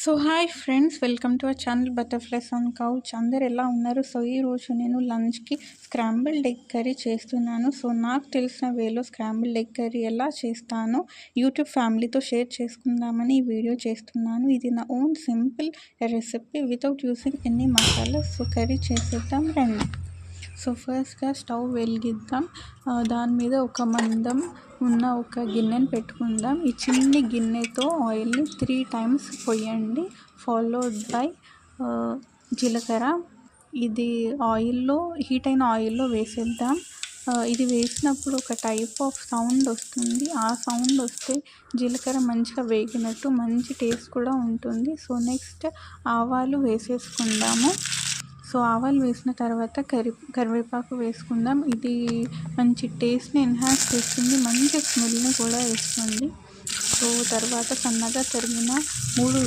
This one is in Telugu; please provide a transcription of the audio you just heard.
So hi friends, welcome to our channel butterflies on couch. అందరు ఎలా ఉన్నారు? సో ఈరోజు నేను లంచ్కి స్క్రాంబుల్డ్ ఎగ్ కర్రీ చేస్తున్నాను. సో నాకు తెలిసిన వేలో స్క్రాంబుల్డ్ ఎగ్ కర్రీ ఎలా చేస్తానో యూట్యూబ్ ఫ్యామిలీతో షేర్ చేసుకుందామని ఈ వీడియో చేస్తున్నాను. ఇది నా own simple recipe without using any masala. So curry చేసేద్దాం రండి. సో ఫస్ట్గా స్టవ్ వెలిగిద్దాం. దాని మీద ఒక మందం ఉన్న ఒక గిన్నెని పెట్టుకుందాం. ఈ చిన్ని గిన్నెతో ఆయిల్ని 3 times పోయండి, ఫాలోడ్ బై జీలకర్ర. ఇది ఆయిల్లో హీట్ అయిన ఆయిల్లో వేసేద్దాం. ఇది వేసినప్పుడు ఒక టైప్ ఆఫ్ సౌండ్ వస్తుంది. ఆ సౌండ్ వస్తే జీలకర్ర మంచిగా వేగినట్టు, మంచి టేస్ట్ కూడా ఉంటుంది. సో నెక్స్ట్ ఆవాలు వేసేసుకుందాము. సో ఆవాలు వేసిన తర్వాత కరివేపాకు వేసుకుందాం. ఇది మంచి టేస్ట్ని ఎన్హాన్స్ చేస్తుంది, మంచి స్మెల్ని కూడా ఇస్తుంది. సో తర్వాత సన్నగా తరిగిన 3